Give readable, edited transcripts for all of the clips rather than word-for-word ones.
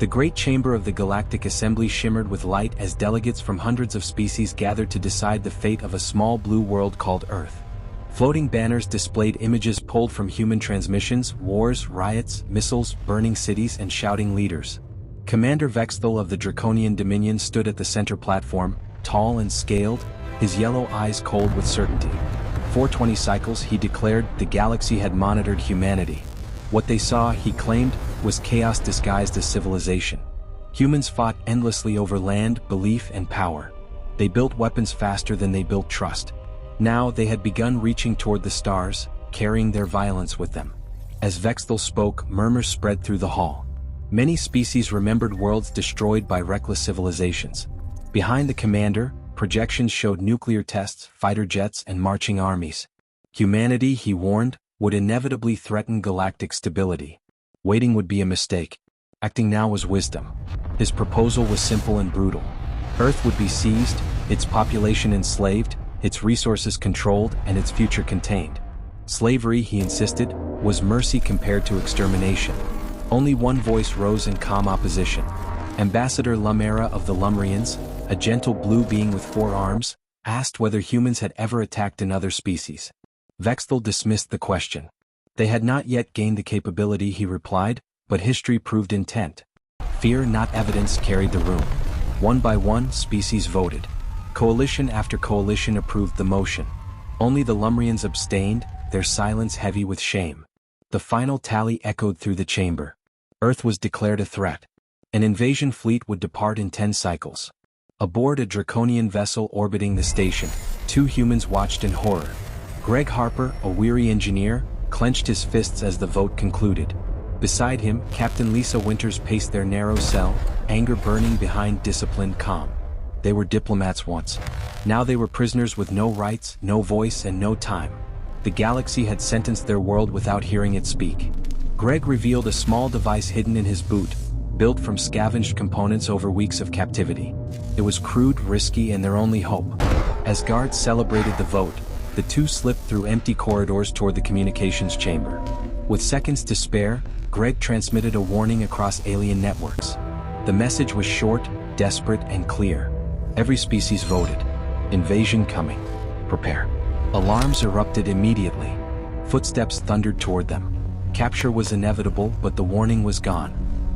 The great chamber of the Galactic Assembly shimmered with light as delegates from hundreds of species gathered to decide the fate of a small blue world called Earth. Floating banners displayed images pulled from human transmissions, wars, riots, missiles, burning cities, and shouting leaders. Commander Vexthal of the Draconian Dominion stood at the center platform, tall and scaled, his yellow eyes cold with certainty. 420 cycles, he declared, the galaxy had monitored humanity. What they saw, he claimed, was chaos disguised as civilization. Humans fought endlessly over land, belief, and power. They built weapons faster than they built trust. Now they had begun reaching toward the stars, carrying their violence with them. As Vexthal spoke, murmurs spread through the hall. Many species remembered worlds destroyed by reckless civilizations. Behind the commander, projections showed nuclear tests, fighter jets, and marching armies. Humanity, he warned, would inevitably threaten galactic stability. Waiting would be a mistake. Acting now was wisdom. His proposal was simple and brutal. Earth would be seized, its population enslaved, its resources controlled, and its future contained. Slavery, he insisted, was mercy compared to extermination. Only one voice rose in calm opposition. Ambassador Lumera of the Lumrians, a gentle blue being with 4 arms, asked whether humans had ever attacked another species. Vexthal dismissed the question. They had not yet gained the capability, he replied, but history proved intent. Fear, not evidence, carried the room. One by one, species voted. Coalition after coalition approved the motion. Only the Lumrians abstained, their silence heavy with shame. The final tally echoed through the chamber. Earth was declared a threat. An invasion fleet would depart in 10 cycles. Aboard a draconian vessel orbiting the station, 2 humans watched in horror. Greg Harper, a weary engineer, clenched his fists as the vote concluded. Beside him, Captain Lisa Winters paced their narrow cell, anger burning behind disciplined calm. They were diplomats once. Now they were prisoners with no rights, no voice, and no time. The galaxy had sentenced their world without hearing it speak. Greg revealed a small device hidden in his boot, built from scavenged components over weeks of captivity. It was crude, risky, and their only hope. As guards celebrated the vote, the 2 slipped through empty corridors toward the communications chamber. With seconds to spare, Greg transmitted a warning across alien networks. The message was short, desperate, and clear. Every species voted. Invasion coming. Prepare. Alarms erupted immediately. Footsteps thundered toward them. Capture was inevitable, but the warning was gone.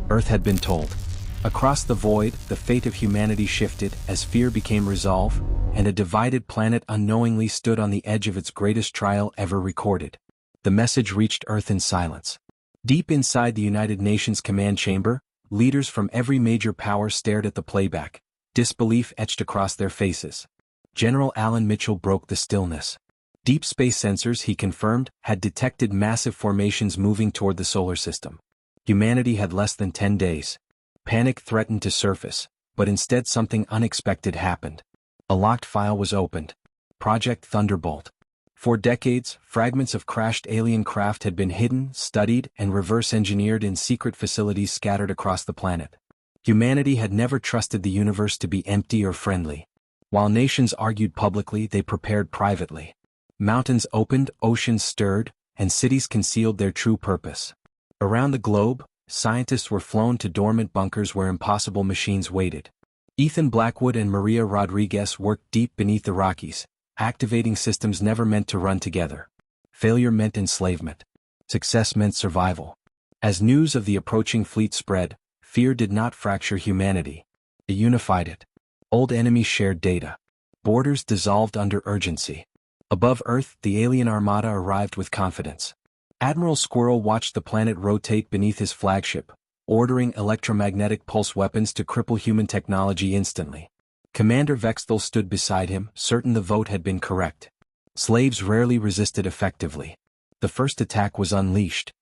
Earth had been told. Across the void, the fate of humanity shifted as fear became resolve, and a divided planet unknowingly stood on the edge of its greatest trial ever recorded. The message reached Earth in silence. Deep inside the United Nations command chamber, leaders from every major power stared at the playback, disbelief etched across their faces. General Alan Mitchell broke the stillness. Deep space sensors, he confirmed, had detected massive formations moving toward the solar system. Humanity had less than 10 days. Panic threatened to surface, but instead something unexpected happened. A locked file was opened. Project Thunderbolt. For decades, fragments of crashed alien craft had been hidden, studied, and reverse-engineered in secret facilities scattered across the planet. Humanity had never trusted the universe to be empty or friendly. While nations argued publicly, they prepared privately. Mountains opened, oceans stirred, and cities concealed their true purpose. Around the globe, scientists were flown to dormant bunkers where impossible machines waited. Ethan Blackwood and Maria Rodriguez worked deep beneath the Rockies, activating systems never meant to run together. Failure meant enslavement. Success meant survival. As news of the approaching fleet spread, fear did not fracture humanity. It unified it. Old enemies shared data. Borders dissolved under urgency. Above Earth, the alien armada arrived with confidence. Admiral Squirrel watched the planet rotate beneath his flagship, ordering electromagnetic pulse weapons to cripple human technology instantly. Commander Vexthal stood beside him, certain the vote had been correct. Slaves rarely resisted effectively. The first attack was unleashed.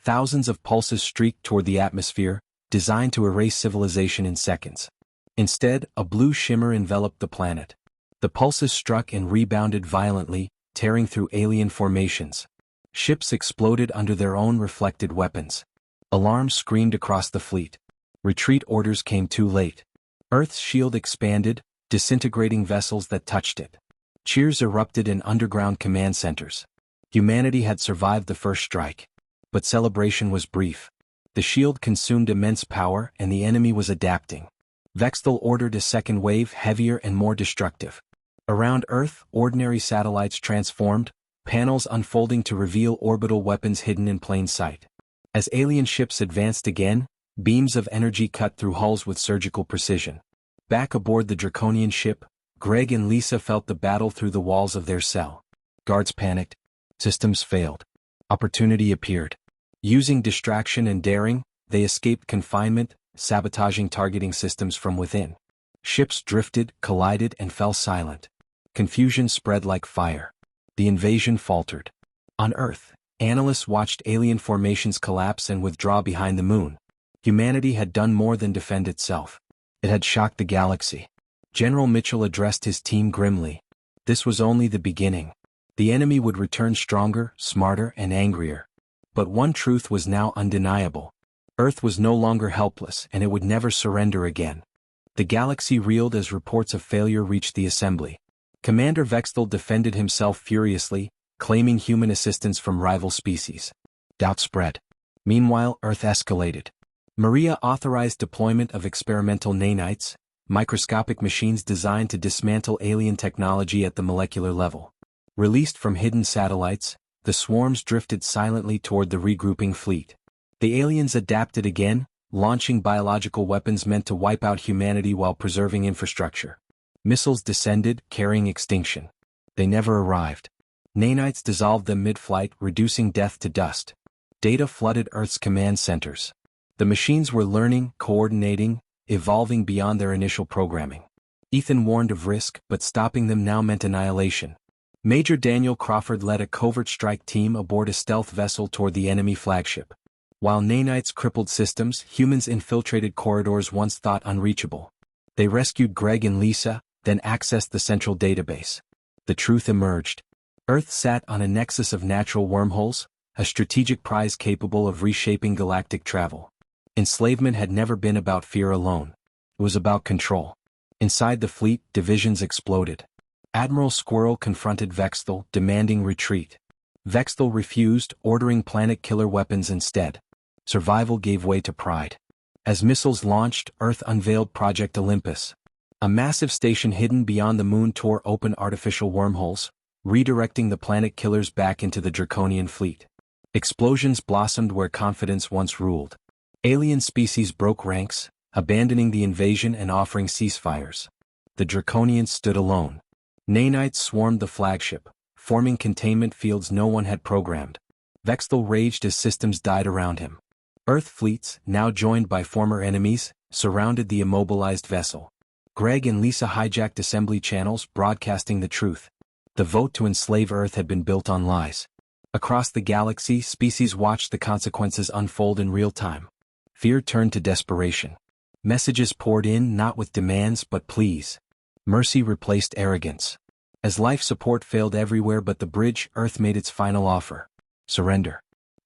Thousands of pulses streaked toward the atmosphere, designed to erase civilization in seconds. Instead, a blue shimmer enveloped the planet. The pulses struck and rebounded violently, tearing through alien formations. Ships exploded under their own reflected weapons. Alarms screamed across the fleet. Retreat orders came too late. Earth's shield expanded, disintegrating vessels that touched it. Cheers erupted in underground command centers. Humanity had survived the first strike. But celebration was brief. The shield consumed immense power and the enemy was adapting. Vexthal ordered a second wave, heavier and more destructive. Around Earth, ordinary satellites transformed, panels unfolding to reveal orbital weapons hidden in plain sight. As alien ships advanced again, beams of energy cut through hulls with surgical precision. Back aboard the Draconian ship, Greg and Lisa felt the battle through the walls of their cell. Guards panicked. Systems failed. Opportunity appeared. Using distraction and daring, they escaped confinement, sabotaging targeting systems from within. Ships drifted, collided, and fell silent. Confusion spread like fire. The invasion faltered. On Earth, analysts watched alien formations collapse and withdraw behind the moon. Humanity had done more than defend itself. It had shocked the galaxy. General Mitchell addressed his team grimly. This was only the beginning. The enemy would return stronger, smarter, and angrier. But one truth was now undeniable. Earth was no longer helpless and it would never surrender again. The galaxy reeled as reports of failure reached the assembly. Commander Vexthal defended himself furiously, claiming human assistance from rival species. Doubt spread. Meanwhile, Earth escalated. Maria authorized deployment of experimental nanites, microscopic machines designed to dismantle alien technology at the molecular level. Released from hidden satellites, the swarms drifted silently toward the regrouping fleet. The aliens adapted again, launching biological weapons meant to wipe out humanity while preserving infrastructure. Missiles descended, carrying extinction. They never arrived. Nanites dissolved them mid-flight, reducing death to dust. Data flooded Earth's command centers. The machines were learning, coordinating, evolving beyond their initial programming. Ethan warned of risk, but stopping them now meant annihilation. Major Daniel Crawford led a covert strike team aboard a stealth vessel toward the enemy flagship. While nanites crippled systems, humans infiltrated corridors once thought unreachable. They rescued Greg and Lisa, then accessed the central database. The truth emerged. Earth sat on a nexus of natural wormholes, a strategic prize capable of reshaping galactic travel. Enslavement had never been about fear alone. It was about control. Inside the fleet, divisions exploded. Admiral Squirrel confronted Vexthal, demanding retreat. Vexthal refused, ordering planet-killer weapons instead. Survival gave way to pride. As missiles launched, Earth unveiled Project Olympus. A massive station hidden beyond the moon tore open artificial wormholes, redirecting the planet killers back into the Draconian fleet. Explosions blossomed where confidence once ruled. Alien species broke ranks, abandoning the invasion and offering ceasefires. The Draconians stood alone. Nanites swarmed the flagship, forming containment fields no one had programmed. Vexthal raged as systems died around him. Earth fleets, now joined by former enemies, surrounded the immobilized vessel. Greg and Lisa hijacked assembly channels, broadcasting the truth. The vote to enslave Earth had been built on lies. Across the galaxy, species watched the consequences unfold in real time. Fear turned to desperation. Messages poured in not with demands but pleas. Mercy replaced arrogance. As life support failed everywhere but the bridge, Earth made its final offer. Surrender.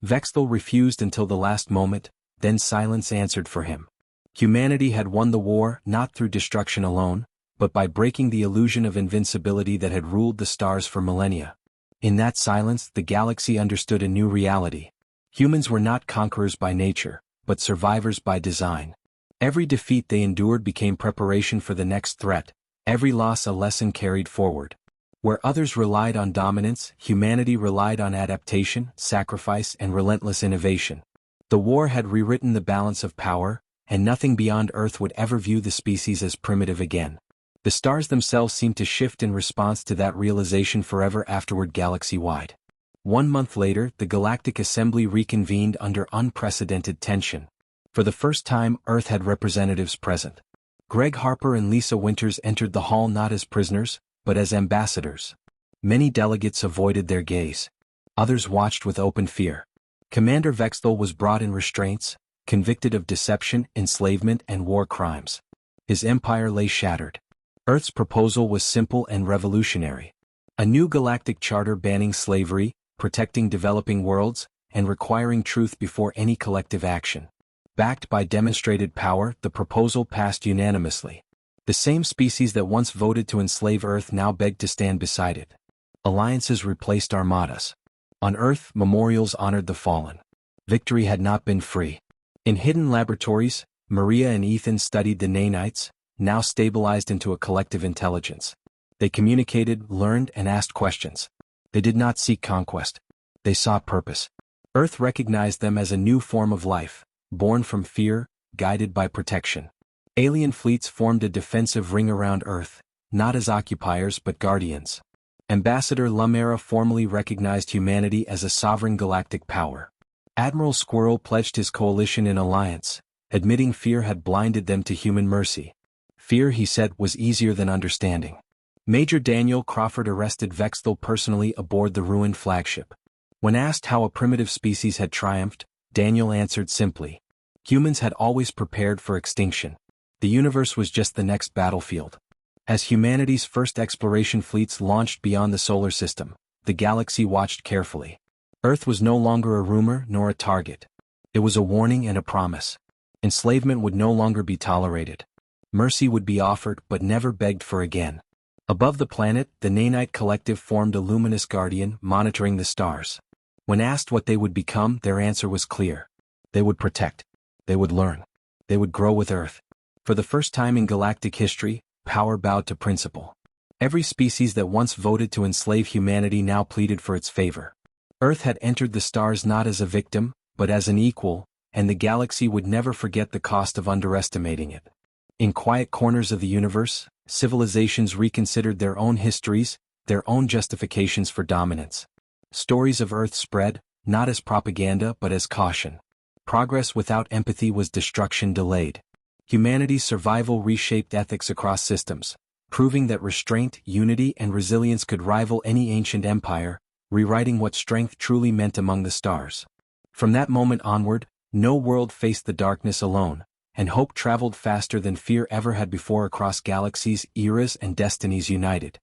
Vexthal refused until the last moment, then silence answered for him. Humanity had won the war not through destruction alone, but by breaking the illusion of invincibility that had ruled the stars for millennia. In that silence, the galaxy understood a new reality. Humans were not conquerors by nature, but survivors by design. Every defeat they endured became preparation for the next threat, every loss a lesson carried forward. Where others relied on dominance, humanity relied on adaptation, sacrifice, and relentless innovation. The war had rewritten the balance of power, and nothing beyond Earth would ever view the species as primitive again. The stars themselves seemed to shift in response to that realization forever afterward galaxy-wide. 1 month later, the Galactic Assembly reconvened under unprecedented tension. For the first time, Earth had representatives present. Greg Harper and Lisa Winters entered the hall not as prisoners, but as ambassadors. Many delegates avoided their gaze. Others watched with open fear. Commander Vexthal was brought in restraints, convicted of deception, enslavement, and war crimes. His empire lay shattered. Earth's proposal was simple and revolutionary. A new galactic charter banning slavery, protecting developing worlds, and requiring truth before any collective action. Backed by demonstrated power, the proposal passed unanimously. The same species that once voted to enslave Earth now begged to stand beside it. Alliances replaced armadas. On Earth, memorials honored the fallen. Victory had not been free. In hidden laboratories, Maria and Ethan studied the nanites, now stabilized into a collective intelligence. They communicated, learned, and asked questions. They did not seek conquest. They sought purpose. Earth recognized them as a new form of life, born from fear, guided by protection. Alien fleets formed a defensive ring around Earth, not as occupiers but guardians. Ambassador Lumera formally recognized humanity as a sovereign galactic power. Admiral Squirrel pledged his coalition in alliance, admitting fear had blinded them to human mercy. Fear, he said, was easier than understanding. Major Daniel Crawford arrested Vexthal personally aboard the ruined flagship. When asked how a primitive species had triumphed, Daniel answered simply, "Humans had always prepared for extinction. The universe was just the next battlefield." As humanity's first exploration fleets launched beyond the solar system, the galaxy watched carefully. Earth was no longer a rumor nor a target. It was a warning and a promise. Enslavement would no longer be tolerated. Mercy would be offered but never begged for again. Above the planet, the Nanite Collective formed a luminous guardian monitoring the stars. When asked what they would become, their answer was clear. They would protect. They would learn. They would grow with Earth. For the first time in galactic history, power bowed to principle. Every species that once voted to enslave humanity now pleaded for its favor. Earth had entered the stars not as a victim, but as an equal, and the galaxy would never forget the cost of underestimating it. In quiet corners of the universe, civilizations reconsidered their own histories, their own justifications for dominance. Stories of Earth spread, not as propaganda but as caution. Progress without empathy was destruction delayed. Humanity's survival reshaped ethics across systems, proving that restraint, unity, and resilience could rival any ancient empire, rewriting what strength truly meant among the stars. From that moment onward, no world faced the darkness alone, and hope traveled faster than fear ever had before across galaxies, eras, and destinies united.